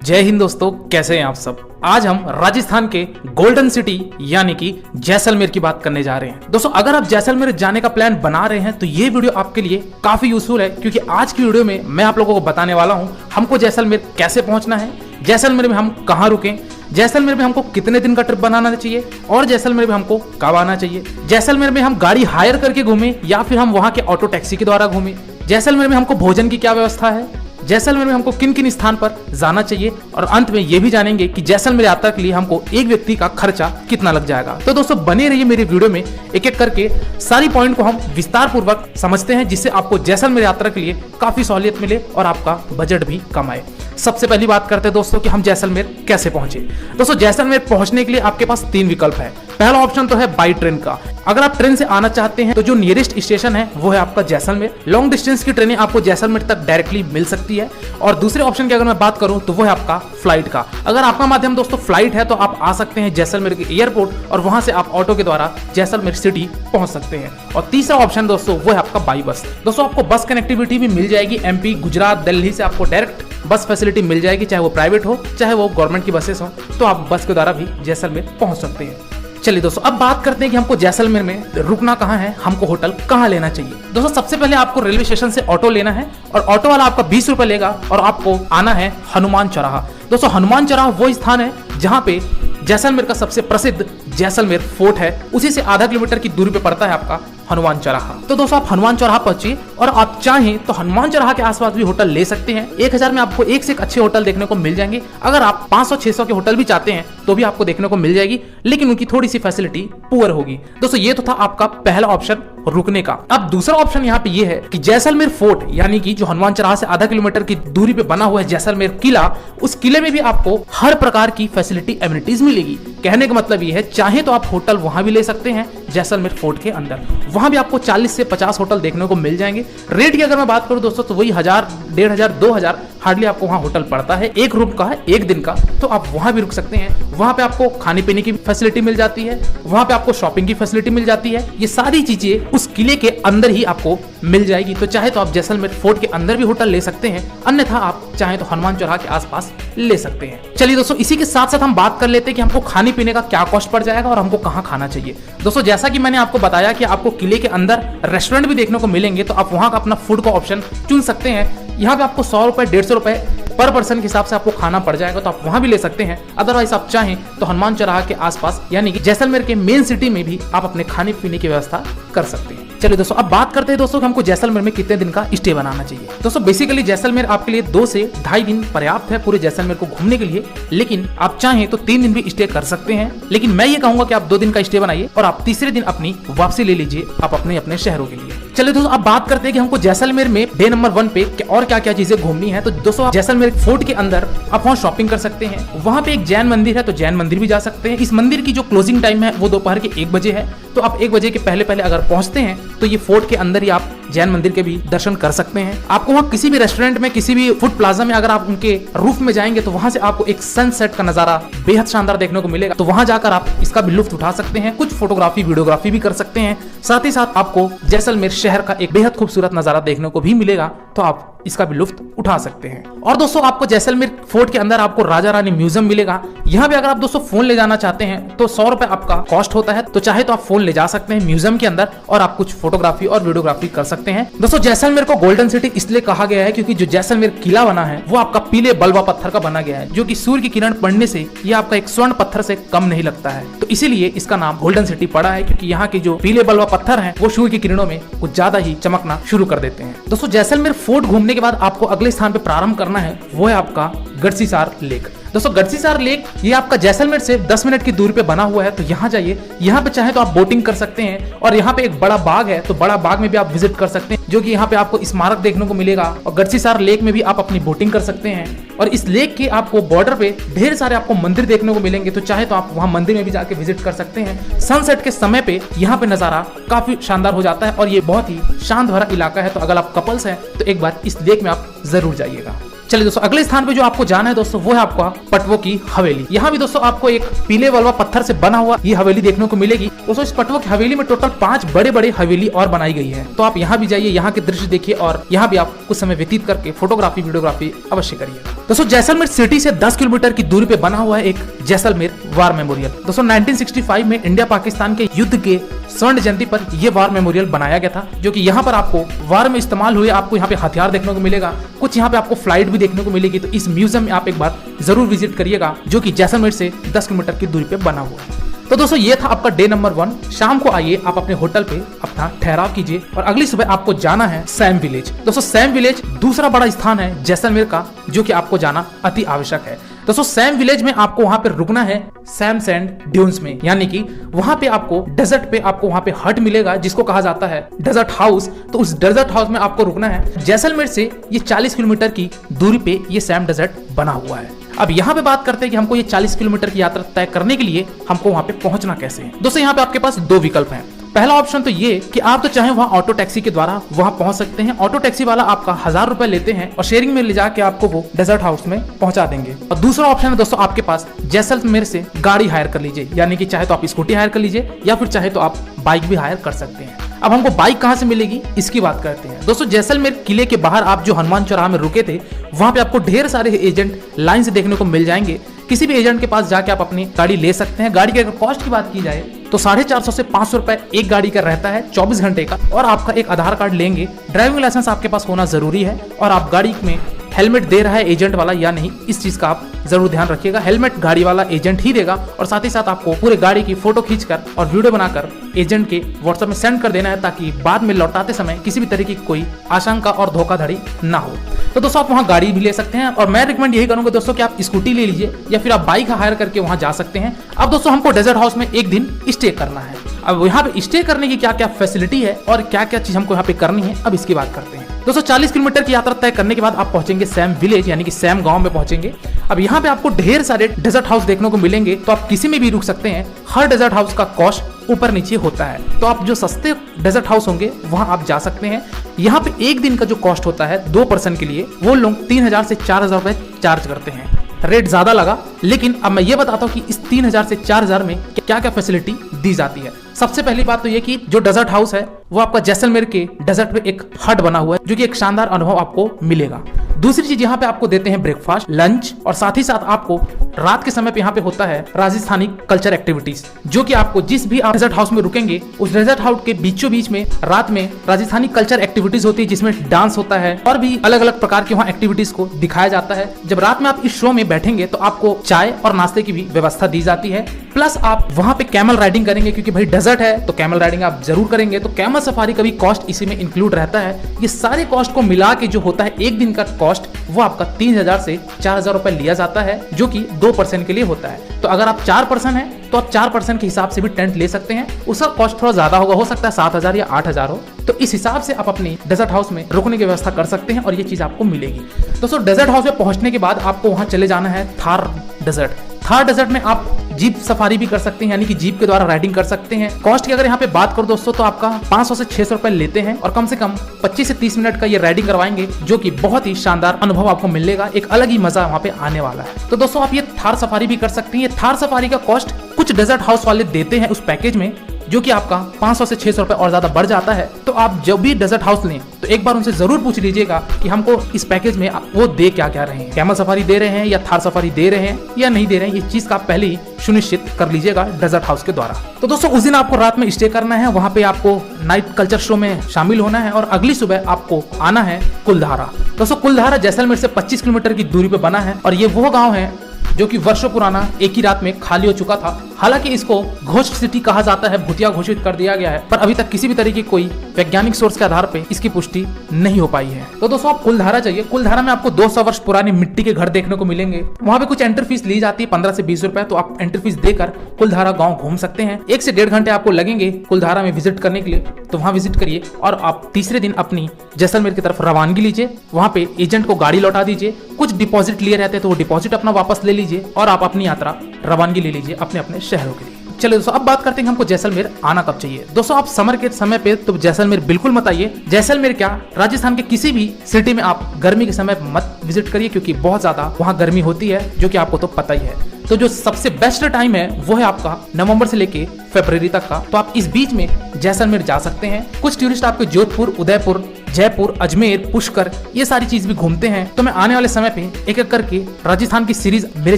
जय हिंद दोस्तों, कैसे हैं आप सब। आज हम राजस्थान के गोल्डन सिटी यानी कि जैसलमेर की बात करने जा रहे हैं। दोस्तों अगर आप जैसलमेर जाने का प्लान बना रहे हैं तो ये वीडियो आपके लिए काफी यूजफुल है, क्योंकि आज की वीडियो में मैं आप लोगों को बताने वाला हूं हमको जैसलमेर कैसे पहुंचना है, जैसलमेर में हम कहां रुकें, जैसलमेर में हमको कितने दिन का ट्रिप बनाना चाहिए और जैसलमेर में हमको कब आना चाहिए, जैसलमेर में हम गाड़ी हायर करके घूमें या फिर हम वहां के ऑटो टैक्सी के द्वारा घूमें, जैसलमेर में हमको भोजन की क्या व्यवस्था है, जैसलमेर में हमको किन किन स्थान पर जाना चाहिए और अंत में ये भी जानेंगे कि जैसलमेर यात्रा के लिए हमको एक व्यक्ति का खर्चा कितना लग जाएगा। तो दोस्तों बने रहिए मेरी वीडियो में, एक एक करके सारी पॉइंट को हम विस्तार पूर्वक समझते हैं, जिससे आपको जैसलमेर यात्रा के लिए काफी सहूलियत मिले और आपका बजट भी कम आए। सबसे पहली बात करते हैं दोस्तों कि हम जैसलमेर कैसे पहुंचे। दोस्तों जैसलमेर पहुंचने के लिए आपके पास 3 विकल्प है। पहला ऑप्शन तो है बाई ट्रेन का। अगर आप ट्रेन से आना चाहते हैं तो जो नियरेस्ट स्टेशन है वो है आपका जैसलमेर। लॉन्ग डिस्टेंस की ट्रेनें आपको जैसलमेर तक डायरेक्टली मिल सकती है। और दूसरे ऑप्शन की अगर मैं बात करूं तो वो है आपका फ्लाइट का। अगर आपका माध्यम दोस्तों फ्लाइट है तो आप आ सकते हैं जैसलमेर के एयरपोर्ट और वहां से आप ऑटो के द्वारा जैसलमेर सिटी पहुंच सकते हैं। और तीसरा ऑप्शन दोस्तों वो है आपका बाई बस। दोस्तों आपको बस कनेक्टिविटी भी मिल जाएगी। एमपी, गुजरात, दिल्ली से आपको डायरेक्ट बस फैसिलिटी मिल जाएगी, चाहे वो प्राइवेट हो चाहे वो गवर्नमेंट की बसेस हो, तो आप बस के द्वारा भी जैसलमेर पहुंच सकते हैं। चलिए दोस्तों अब बात करते हैं कि हमको जैसलमेर में रुकना कहाँ है, हमको होटल कहाँ लेना चाहिए। दोस्तों सबसे पहले आपको रेलवे स्टेशन से ऑटो लेना है और ऑटो वाला आपका 20 रुपए लेगा और आपको आना है हनुमान चौराहा। दोस्तों हनुमान चौराहा वो स्थान है जहाँ पे जैसलमेर का सबसे प्रसिद्ध जैसलमेर फोर्ट है, उसी से आधा किलोमीटर की दूरी पे पड़ता है आपका हनुमान चौराहा। तो दोस्तों आप हनुमान चौराहा पहुंचिए और आप चाहें तो हनुमान चौराहा के आसपास भी होटल ले सकते हैं। 1000 में आपको एक से एक अच्छे होटल देखने को मिल जाएंगे। अगर आप 500-600 के होटल भी चाहते हैं तो भी आपको देखने को मिल जाएगी, लेकिन उनकी थोड़ी सी फैसिलिटी पुअर होगी। दोस्तों ये तो था आपका पहला ऑप्शन रुकने का। अब दूसरा ऑप्शन यहाँ पे ये है कि जैसलमेर फोर्ट यानी कि जो हनुमान चौराहा से आधा किलोमीटर की दूरी पे बना हुआ है जैसलमेर किला, उस किले में भी आपको हर प्रकार की फैसिलिटी एमिनिटीज मिलेगी। कहने का मतलब ये है चाहे तो आप होटल वहां भी ले सकते हैं जैसलमेर फोर्ट के अंदर, वहां भी आपको 40 से 50 होटल देखने को मिल जाएंगे। रेट की अगर मैं बात करूं दोस्तों तो वही 1000, 1500, 2000 हार्डली आपको वहां होटल पड़ता है। एक रूम का है, एक दिन का, तो आप वहां भी रुक सकते हैं। वहां पे आपको खाने पीने की फैसिलिटी मिल जाती है, वहां पे आपको शॉपिंग की फैसिलिटी मिल जाती है। ये सारी चीजें उस किले के अंदर ही आपको मिल जाएगी। तो चाहे तो आप जैसलमेर फोर्ट के अंदर भी होटल ले सकते हैं, अन्यथा आप चाहे तो हनुमान चौराहा के आसपास ले सकते हैं। चलिए दोस्तों इसी के साथ साथ हम बात कर लेते हैं कि हमको खाने पीने का क्या कॉस्ट पड़ जाएगा और हमको कहाँ खाना चाहिए। दोस्तों जैसा कि मैंने आपको बताया कि आपको किले के अंदर रेस्टोरेंट भी देखने को मिलेंगे, तो आप वहां का अपना फूड का ऑप्शन चुन सकते हैं। यहाँ पे आपको 100 रुपए, 150 रुपए पर पर्सन के हिसाब से आपको खाना पड़ जाएगा, तो आप वहां भी ले सकते हैं। अदरवाइज आप चाहें तो हनुमान चौराहा के आसपास यानी कि जैसलमेर के मेन सिटी में भी आप अपने खाने पीने की व्यवस्था कर सकते हैं। चलिए दोस्तों अब बात करते हैं दोस्तों कि हमको जैसलमेर में कितने दिन का स्टे बनाना चाहिए। दोस्तों बेसिकली जैसलमेर आपके लिए 2 से 2.5 दिन पर्याप्त है पूरे जैसलमेर को घूमने के लिए, लेकिन आप चाहें तो 3 दिन भी स्टे कर सकते हैं। लेकिन मैं ये कहूंगा कि आप 2 दिन का स्टे बनाइए और आप तीसरे दिन अपनी वापसी ले लीजिए आप अपने शहरों के लिए। चलिए दोस्तों अब बात करते हैं कि हमको जैसलमेर में डे नंबर 1 पे और क्या क्या चीजें घूमनी है। तो दोस्तों आप जैसलमेर फोर्ट के अंदर आप वहाँ शॉपिंग कर सकते हैं। वहाँ पे एक जैन मंदिर है तो जैन मंदिर भी जा सकते हैं। इस मंदिर की जो क्लोजिंग टाइम है वो दोपहर के 1 बजे है, तो आप 1 बजे के पहले अगर पहुंचते हैं तो ये फोर्ट के अंदर ही आप जैन मंदिर के भी दर्शन कर सकते हैं। आपको वहाँ किसी भी रेस्टोरेंट में, किसी भी फूड प्लाजा में अगर आप उनके रूफ में जाएंगे तो वहां से आपको एक सनसेट का नजारा बेहद शानदार देखने को मिलेगा। तो वहां जाकर आप इसका भी लुत्फ उठा सकते हैं, कुछ फोटोग्राफी, वीडियोग्राफी भी कर सकते हैं। साथ ही साथ आपको जैसलमेर शहर का एक बेहद खूबसूरत नजारा देखने को भी मिलेगा, तो आप इसका भी लुत्फ उठा सकते हैं। और दोस्तों आपको जैसलमेर फोर्ट के अंदर आपको राजा रानी म्यूजियम मिलेगा। यहाँ पे अगर आप दोस्तों फोन ले जाना चाहते हैं तो 100 रुपए आपका कॉस्ट होता है, तो चाहे तो आप फोन ले जा सकते हैं म्यूजियम के अंदर और आप कुछ फोटोग्राफी और वीडियोग्राफी कर सकते हैं। दोस्तों जैसलमेर को गोल्डन सिटी इसलिए कहा गया है क्योंकि जो जैसलमेर किला बना है वो आपका पीले बलुआ पत्थर का बना गया है, जो कि सूर्य की किरण पड़ने से ये आपका एक स्वर्ण पत्थर से कम नहीं लगता है। तो इसीलिए इसका नाम गोल्डन सिटी पड़ा है, क्योंकि यहाँ के जो पीले बलुआ पत्थर है वो सूर्य की किरणों में कुछ ज्यादा ही चमकना शुरू कर देते हैं। दोस्तों जैसलमेर फोर्ट घूमने के बाद आपको अगले स्थान पे प्रारंभ करना है, वो है आपका गढ़सीसार लेक। दोस्तों गढ़सीसार लेक ये आपका जैसलमेर से 10 मिनट की दूरी पे बना हुआ है, तो यहाँ जाइए। यहाँ पे चाहे तो आप बोटिंग कर सकते हैं और यहाँ पे एक बड़ा बाग है, तो बड़ा बाग में भी आप विजिट कर सकते हैं, जो कि यहाँ पे आपको स्मारक देखने को मिलेगा। और गढ़सीसार लेक में भी आप अपनी बोटिंग कर सकते हैं। और इस लेक के आपको बॉर्डर पे ढेर सारे आपको मंदिर देखने को मिलेंगे, तो चाहे तो आप वहाँ मंदिर में भी जाके विजिट कर सकते हैं। सनसेट के समय पे यहाँ पे नजारा काफी शानदार हो जाता है और ये बहुत ही शांत भरा इलाका है। तो अगर आप कपल्स हैं तो एक बार इस लेक में आप जरूर जाइएगा। चलिए दोस्तों, अगले स्थान पे जो आपको जाना है दोस्तों वो है आपका पटवो की हवेली। यहाँ भी दोस्तों आपको एक पीले वाला पत्थर से बना हुआ ये हवेली देखने को मिलेगी। दोस्तों इस पटवो की हवेली में टोटल 5 बड़े बड़े हवेली और बनाई गई है। तो आप यहाँ भी जाइए, यहाँ के दृश्य देखिए और यहाँ भी आप कुछ समय व्यतीत करके फोटोग्राफी वीडियोग्राफी अवश्य करिए। दोस्तों जैसलमेर सिटी से 10 किलोमीटर की दूरी पे बना हुआ है एक जैसलमेर वार मेमोरियल। दोस्तों 1965 में इंडिया पाकिस्तान के युद्ध के स्वर्ण जयंती पर यह वार मेमोरियल बनाया गया था, जो कि यहाँ पर आपको वार में इस्तेमाल हुए आपको यहाँ पे हथियार देखने को मिलेगा, कुछ यहाँ पे आपको फ्लाइट भी देखने को मिलेगी। तो इस म्यूजियम में आप एक बार जरूर विजिट करिएगा, जो कि जैसलमेर से 10 किलोमीटर की दूरी पे बना हुआ है। तो दोस्तों ये था आपका डे नंबर 1। शाम को आइए, आप अपने होटल पे अपना ठहराव कीजिए और अगली सुबह आपको जाना है सैम विलेज। दोस्तों सैम विलेज दूसरा बड़ा स्थान है जैसलमेर का, जो कि आपको जाना अति आवश्यक है। दोस्तों सैम विलेज में आपको वहां पे रुकना है सैम सैंड ड्यून्स में, यानी कि वहां पे आपको डेजर्ट पे आपको वहां पे हट मिलेगा जिसको कहा जाता है डेजर्ट हाउस। तो उस डेजर्ट हाउस में आपको रुकना है। जैसलमेर से ये 40 किलोमीटर की दूरी पे ये सैम डेजर्ट बना हुआ है। अब यहाँ पे बात करते हैं कि हमको ये 40 किलोमीटर की यात्रा तय करने के लिए हमको वहां पे पहुंचना कैसे है। दोस्तों यहाँ पे आपके पास 2 विकल्प हैं। पहला ऑप्शन तो ये कि आप तो चाहे वहाँ ऑटो टैक्सी के द्वारा वहाँ पहुंच सकते हैं। ऑटो टैक्सी वाला आपका 1000 रुपए लेते हैं और शेयरिंग में ले जाके आपको वो डेजर्ट हाउस में पहुंचा देंगे। और दूसरा ऑप्शन है दोस्तों आपके पास जैसलमेर से गाड़ी हायर कर लीजिए, यानी कि चाहे तो आप स्कूटी हायर कर लीजिए या फिर चाहे तो आप बाइक भी हायर कर सकते हैं। अब हमको बाइक कहाँ से मिलेगी इसकी बात करते हैं। दोस्तों जैसलमेर किले के बाहर आप जो हनुमान चौराहा में रुके थे, वहां पे आपको ढेर सारे एजेंट लाइन से देखने को मिल जाएंगे। किसी भी एजेंट के पास जाके आप अपनी गाड़ी ले सकते हैं। गाड़ी के अगर कॉस्ट की बात की जाए तो 450 से 500 रुपए एक गाड़ी का रहता है 24 घंटे का। और आपका एक आधार कार्ड लेंगे, ड्राइविंग लाइसेंस आपके पास होना जरूरी है, और आप गाड़ी में हेलमेट दे रहा है एजेंट वाला या नहीं, इस चीज का आप जरूर ध्यान रखिएगा। हेलमेट गाड़ी वाला एजेंट ही देगा, और साथ ही साथ आपको पूरे गाड़ी की फोटो खींचकर और वीडियो बनाकर एजेंट के व्हाट्सएप में सेंड कर देना है, ताकि बाद में लौटाते समय किसी भी तरह की कोई आशंका और धोखाधड़ी ना हो। तो दोस्तों आप वहाँ गाड़ी भी ले सकते हैं, और मैं रिकमेंड यही करूंगा दोस्तों कि आप स्कूटी ले लीजिए या फिर आप बाइक हायर करके वहाँ जा सकते हैं। अब दोस्तों हमको डेजर्ट हाउस में एक दिन स्टे करना है। अब यहाँ पे स्टे करने की क्या क्या फैसिलिटी है और क्या क्या चीज हमको यहाँ पे करनी है, अब इसकी बात करते हैं। दोस्तों 40 किलोमीटर की यात्रा तय करने के बाद आप पहुंचेंगे सैम विलेज, यानी कि सैम गांव में पहुंचेंगे। अब यहाँ पे आपको ढेर सारे डेजर्ट हाउस देखने को मिलेंगे, तो आप किसी में भी रुक सकते हैं। हर डेजर्ट हाउस का कॉस्ट ऊपर नीचे होता है, तो आप जो सस्ते डेजर्ट हाउस होंगे वहां आप जा सकते हैं। यहाँ पे एक दिन का जो कॉस्ट होता है 2 पर्सन के लिए, वो लोग 3000 से 4000 रुपए चार्ज करते हैं। रेट ज्यादा लगा, लेकिन अब मैं ये बताता हूँ कि इस 3000 से 4000 में क्या क्या फैसिलिटी दी जाती है। सबसे पहली बात तो ये कि जो डेजर्ट हाउस है वो आपका जैसलमेर के डेजर्ट पे एक हट बना हुआ है, जो कि एक शानदार अनुभव आपको मिलेगा। दूसरी चीज यहाँ पे आपको देते हैं ब्रेकफास्ट, लंच, और साथ ही साथ आपको रात के समय पे यहाँ पे होता है राजस्थानी कल्चर एक्टिविटीज, जो कि आपको जिस भी आप डेजर्ट हाउस में रुकेंगे उस डेजर्ट हाउस के बीचों बीच में रात में राजस्थानी कल्चर एक्टिविटीज होती है, जिसमें डांस होता है और भी अलग अलग प्रकार की वहाँ एक्टिविटीज को दिखाया जाता है। जब रात में आप इस शो में बैठेंगे तो आपको चाय और नाश्ते की भी व्यवस्था दी जाती है। प्लस आप वहाँ पे कैमल राइडिंग करेंगे, क्योंकि भाई डेजर्ट है तो कैमल राइडिंग आप जरूर करेंगे। तो कैमल सफारी का भी कॉस्ट इसी में इंक्लूड रहता है। ये सारे कॉस्ट को मिला के जो होता है एक दिन का कॉस्ट, वो आपका 3000 से 4000 रुपए लिया जाता है, जो कि 2 पर्सन के लिए होता है। तो अगर आप 4 पर्सन हैं तो आप 4 पर्सन के हिसाब से भी टेंट ले सकते हैं। उसका कॉस्ट थोड़ा ज्यादा होगा, हो सकता है 7000 या 8000 हो। तो इस हिसाब से आप अपनी डेजर्ट हाउस में रुकने की व्यवस्था कर सकते हैं और ये चीज आपको मिलेगी। दोस्तों डेजर्ट हाउस में पहुंचने के बाद आपको वहां चले जाना है थार डेजर्ट। थार डेजर्ट में आप जीप सफारी भी कर सकते हैं, यानी कि जीप के द्वारा राइडिंग कर सकते हैं। कॉस्ट की अगर यहाँ पे बात करो दोस्तों तो आपका 500 से 600 रुपए लेते हैं, और कम से कम 25 से 30 मिनट का ये राइडिंग करवाएंगे, जो कि बहुत ही शानदार अनुभव आपको मिलेगा। एक अलग ही मजा वहाँ पे आने वाला है। तो दोस्तों आप ये थार सफारी भी कर सकते हैं। ये थार सफारी का कॉस्ट कुछ डेजर्ट हाउस वाले देते हैं उस पैकेज में, जो कि आपका 500 से 600 रुपए और ज्यादा बढ़ जाता है। तो आप जब भी डेजर्ट हाउस लें तो एक बार उनसे जरूर पूछ लीजिएगा कि हमको इस पैकेज में वो दे क्या क्या रहे हैं, कैमल सफारी दे रहे हैं या थार सफारी दे रहे हैं या नहीं दे रहे हैं। ये चीज का आप पहले ही सुनिश्चित कर लीजिएगा डेजर्ट हाउस के द्वारा। तो दोस्तों उस दिन आपको रात में स्टे करना है, वहाँ पे आपको नाइट कल्चर शो में शामिल होना है, और अगली सुबह आपको आना है कुलधारा। दोस्तों कुलधारा जैसलमेर से 25 किलोमीटर की दूरी पे बना है, और ये वो गाँव है जो कि वर्षों पुराना एक ही रात में खाली हो चुका था। हालांकि इसको घोस्ट सिटी कहा जाता है, भूतिया घोषित कर दिया गया है, पर अभी तक किसी भी तरीके की कोई वैज्ञानिक सोर्स के आधार पे इसकी पुष्टि नहीं हो पाई है। तो दोस्तों आप कुलधारा जाइए। कुलधारा में आपको 200 वर्ष पुराने मिट्टी के घर देखने को मिलेंगे। वहाँ पे कुछ एंट्री फीस ली जाती है 15 से 20 रुपए, तो आप एंट्री फीस देकर कुलधारा गाँव घूम सकते हैं। 1 से 1.5 घंटे आपको लगेंगे कुलधारा में विजिट करने के लिए, तो वहाँ विजिट करिए और आप तीसरे दिन अपनी जैसलमेर की तरफ रवानगी लीजिए। वहाँ पे एजेंट को गाड़ी लौटा दीजिए, कुछ डिपॉजिट लिए रहते हैं तो वो डिपॉजिट अपना वापस ले लीजिए, और आप अपनी यात्रा रवानगी ले लीजिए अपने अपने शहरों के लिए। चलिए दोस्तों अब बात करते हैं कि हमको जैसलमेर आना कब चाहिए। दोस्तों आप समर के समय पे तो जैसलमेर बिल्कुल मत आइए। जैसलमेर क्या, राजस्थान के किसी भी सिटी में आप गर्मी के समय मत विजिट करिए, क्योंकि बहुत ज्यादा वहाँ गर्मी होती है, जो कि आपको तो पता ही है। तो जो सबसे बेस्ट टाइम है वो है आपका नवंबर से लेके फरवरी तक का। तो आप इस बीच में जैसलमेर जा सकते हैं। कुछ टूरिस्ट आपके जोधपुर, उदयपुर, जयपुर, अजमेर, पुष्कर ये सारी चीज भी घूमते हैं। तो मैं आने वाले समय पे एक एक करके राजस्थान की सीरीज मेरे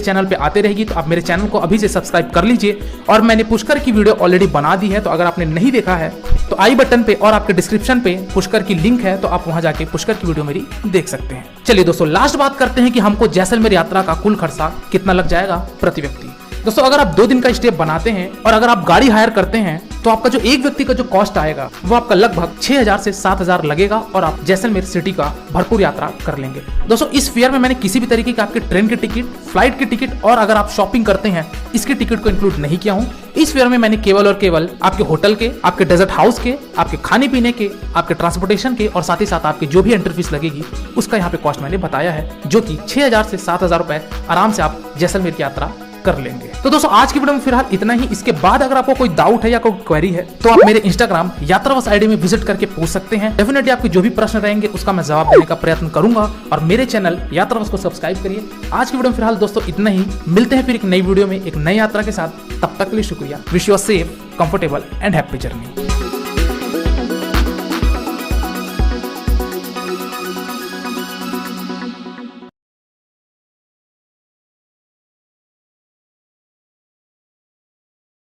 चैनल पे आते रहेगी। तो आप मेरे चैनल को अभी से सब्सक्राइब कर लीजिए। और मैंने पुष्कर की वीडियो ऑलरेडी बना दी है, तो अगर आपने नहीं देखा है तो आई बटन पे और आपके डिस्क्रिप्शन पे पुष्कर की लिंक है, तो आप वहां जाके पुष्कर की वीडियो मेरी देख सकते हैं। चलिए दोस्तों लास्ट बात करते हैं कि हमको जैसलमेर यात्रा का कुल खर्चा कितना लग जाएगा प्रति व्यक्ति। दोस्तों अगर आप 2 दिन का स्टे बनाते हैं और अगर आप गाड़ी हायर करते हैं तो आपका जो एक व्यक्ति का जो कॉस्ट आएगा वो आपका लगभग 6000 से 7000 लगेगा और आप जैसलमेर सिटी का भरपूर यात्रा कर लेंगे। दोस्तों इस फेयर में मैंने किसी भी तरीके के आपके ट्रेन की टिकट, फ्लाइट की टिकट और अगर आप शॉपिंग करते हैं इसकी टिकट को इंक्लूड नहीं किया हूँ। इस फेयर में मैंने केवल और केवल आपके होटल के, आपके डेजर्ट हाउस के, आपके खाने पीने के, आपके ट्रांसपोर्टेशन के और साथ ही साथ आपकी जो भी एंट्री फीस लगेगी उसका यहाँ पे कॉस्ट मैंने बताया है, जो कि 6000 से 7000 रुपए आराम से आप जैसलमेर की यात्रा कर लेंगे। तो दोस्तों आज की वीडियो में फिलहाल इतना ही। इसके बाद अगर आपको कोई डाउट है या कोई क्वेरी है तो आप मेरे इंस्टाग्राम यात्रावश आईडी में विजिट करके पूछ सकते हैं। डेफिनेटली आपके जो भी प्रश्न रहेंगे उसका मैं जवाब देने का प्रयत्न करूंगा। और मेरे चैनल यात्रावश को सब्सक्राइब करिए। आज की वीडियो में फिलहाल दोस्तों इतना ही। मिलते हैं फिर एक नई वीडियो में एक नई यात्रा के साथ। तब तक के लिए शुक्रिया। Wish you a safe, comfortable and happy journey.